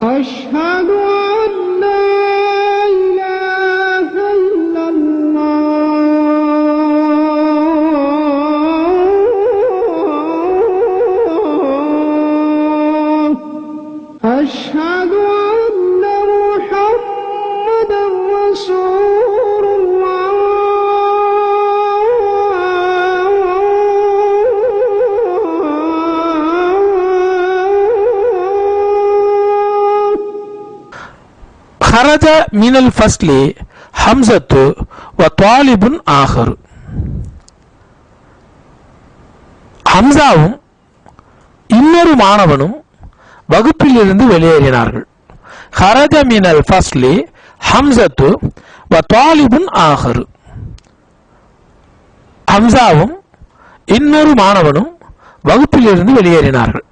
أشهد أن لا إله إلا الله أشهد أن محمدا رسول الله خرج من الفصل حمزة وطالب آخر. ஹம்சாவும் இன்னொரு மாணவனும் வகுப்பிலிருந்து வெளியேறினார்கள். خرج من الفصل حمزة وطالب آخر. ஹம்சாவும் இன்னொரு மாணவனும் வகுப்பிலிருந்து வெளியேறினார்கள்.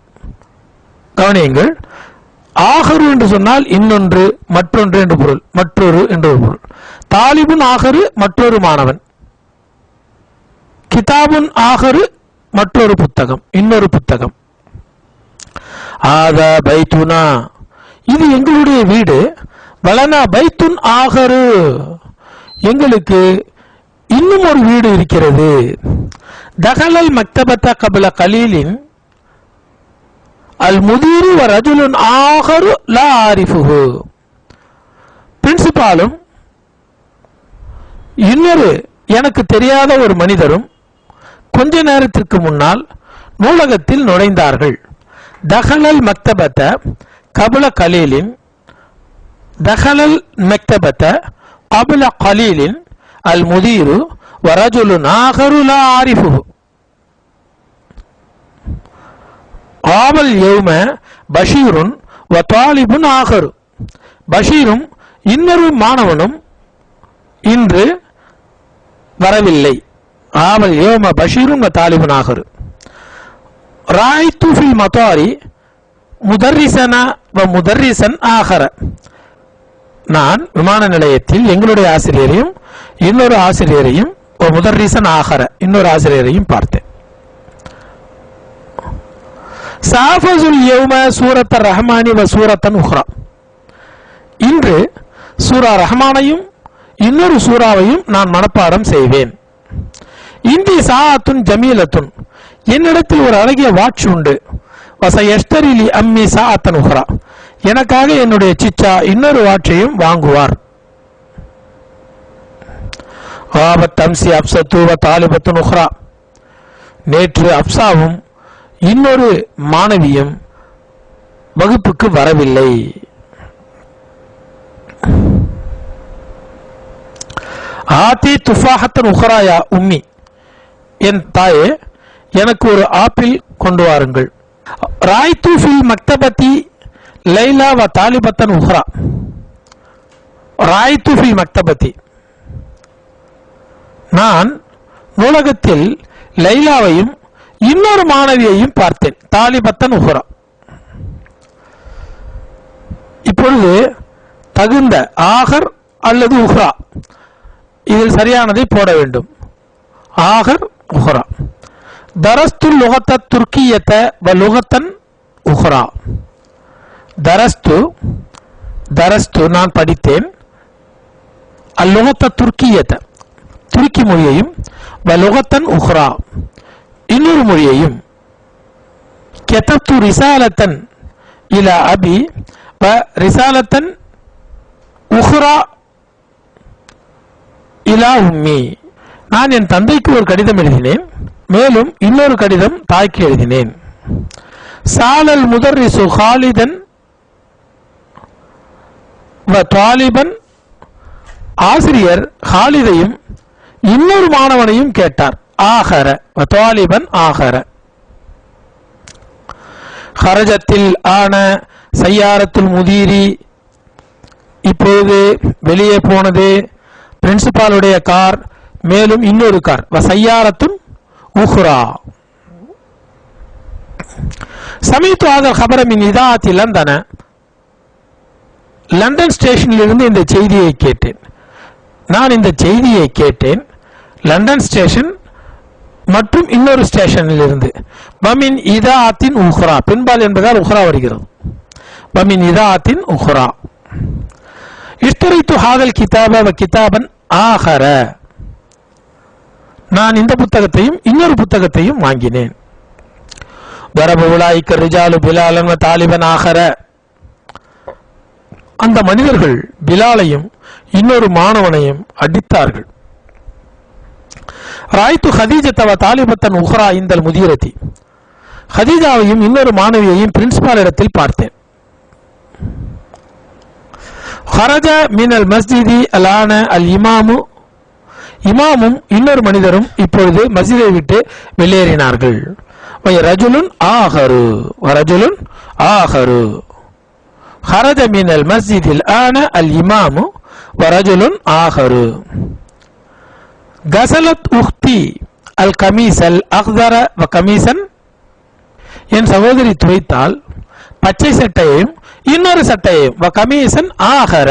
கவனியுங்கள், ஆகரு என்று சொன்னால் இன்னொன்று, மற்றொன்று என்று பொருள், மற்றொரு என்று பொருள். தாலிபுன் ஆகரு மற்றொரு மாணவன், கிதாபுன் ஆகரு மற்றொரு புத்தகம், இன்னொரு புத்தகம். ஆதா பைத்துனா, இது எங்களுடைய வீடு. வலனா பைத்துன் ஆகரு, எங்களுக்கு இன்னும் ஒரு வீடு இருக்கிறது. தகலல் மக்தபத்த கபல கலீலின் அல் முதீரு வ ரஜுலுன் ஆகரு லா ஆரிஃபுஹு. பிரின்சிபாலும் இன்னொரு எனக்கு தெரியாத ஒரு மனிதரும் கொஞ்ச நேரத்திற்கு முன்னால் நூலகத்தில் நுழைந்தார்கள். தகலல் மக்தபத்த கபல கலீலின், தகலல் மக்தபத்த கபல கலீலின் அல் முதீரு வ ரஜுலுன் ஆகரு லா ஆரிஃபுஹு. ஆவல் யௌம பஷீருன் வ தாலிபுன் ஆகரு. பஷீரும் இன்னொரு மாணவனும் இன்று வரவில்லை. ஆவல் யௌம பஷீருன் வ தாலிபுன் ஆகரு. ராய்து ஃபில் மதாரி முதர்ரிசன வ முதர்ரிசன் ஆகர. நான் விமான நிலையத்தில் எங்களுடைய ஆசிரியரையும் இன்னொரு ஆசிரியரையும் முதர்ரிசன் ஆகர இன்னொரு ஆசிரியரையும் பார்த்தேன். சாஃபசுல் யௌம சூரத்த ரஹ்மானி வ சூரத்தன் உஹ்ரா. இன்று சூரா ரஹ்மானையும் இன்னொரு சூறாவையும் நான் மனப்பாடம் செய்வேன். இந்தி சாஅத்துன் ஜமீலத்துன், என்னிடத்தில் ஒரு அழகிய வாட்ச் உண்டு. வசயஷ்தரிலி அம்மி சாஅத்தன் உஹ்ரா, எனக்காக என்னுடைய சிச்சா இன்னொரு வாட்சையும் வாங்குவார். ஆபத் அம்சி அப்சத்து வ தாலிபத்துன் உஹ்ரா, நேற்று அப்சாவும் இன்னொரு மாணவியும் வகுப்புக்கு வரவில்லை. ஆதி துஃபாஹத்தன் உஹ்ராயா உம்மி, என் தாயே எனக்கு ஒரு ஆப்பிள் கொண்டு வாருங்கள். ராய்து ஃபில் மக்தபத்தி லைலா வ தாலிபத்தன் உஹ்ரா. ராய்து ஃபில் மக்தபத்தி, நான் நூலகத்தில் லைலாவையும் இன்னொரு மாணவியையும் பார்த்தேன். தாலிபத்தன் உஹ்ரா. இப்பொழுது தகுந்த ஆகர் அல்லது உஹ்ரா, இதில் சரியானதை போட வேண்டும். ஆகர் உஹ்ரா. தரஸ்து லுகத்த துர்க்கியத்த வ லுகத்தன் உஹ்ரா. தரஸ்து நான் படித்தேன். அல்லுகத்த துர்க்கியத்த துருக்கி மொழியையும், வ லுகத்தன் உஹ்ரா இன்னொரு மொழியையும். கெதப்து ரிசாலத்தன் இல அபி வ ரிசாலத்தன் உஹ்ரா இலா உம்மி, நான் என் தந்தைக்கு ஒரு கடிதம் எழுதினேன், மேலும் இன்னொரு கடிதம் தாய்க்கு எழுதினேன். சாலல் முதர்ரிசு ஹாலிதன் வ தாலிபன், ஆசிரியர் ஹாலிதையும் இன்னொரு மாணவனையும் கேட்டார். ஆகர வ தாலிபன் ஆகர. ஹரஜத்தில் ஆன சையாரத்துல் முதீரி, இப்போது வெளியே போனது பிரின்சிபாலுடைய கார், மேலும் இன்னொரு கார். வ சையாரத்துன் உஹ்ரா. சமீத்து ஆதல் ஹபர மின் இதாஅத்தி லண்டன, லண்டன் ஸ்டேஷனில் இருந்து இந்த செய்தியை கேட்டேன். நான் இந்த செய்தியை கேட்டேன் லண்டன் ஸ்டேஷன் மற்றும் இன்னொரு ஸ்டேஷனில் இருந்து. வமின் இதாஅத்தின் உஹ்ரா, பின்பால் என்பதால் உஹ்ரா வருகிறது. ومن إذاعة أخرى اشتريت هذا الكتاب وكتابا آخر நான் இந்த புத்தகத்தையும் இன்னொரு புத்தகத்தையும் வாங்கினேன். ضرب أولئك الرجال بلالا وطالبا آخر அந்த மனிதர்கள் பிலாலையும் இன்னொரு மாணவனையும் அடித்தார்கள். ராய்த்து ஹதீஜத வ தாலிபத்தன் உஹ்ரா இந்தல் முதீரதி ஹதீஜாவையும் இன்னொரு மாணவியையும் பிரின்சிபால் இடத்தில் பார்த்தேன். ஹரஜ மினல் மஸ்ஜிதி அலான அல் இமாமும் இன்னொரு மனிதரும் இப்பொழுது மஸ்ஜிதை விட்டு வெளியேறினார்கள். ரஜுலுன் ஆஹரு ஹரஜ மினல் மஸ்ஜிதில் ஆன அல் இமாமு வரஜுலுன் ஆஹரு கசலத் உக்தி அல் கமீசல் அக்தர வ கமீசன் என் சகோதரி துவைத்தால் பச்சை சட்டையையும் இன்னொரு சட்டையையும் வ கமீசன் ஆஹர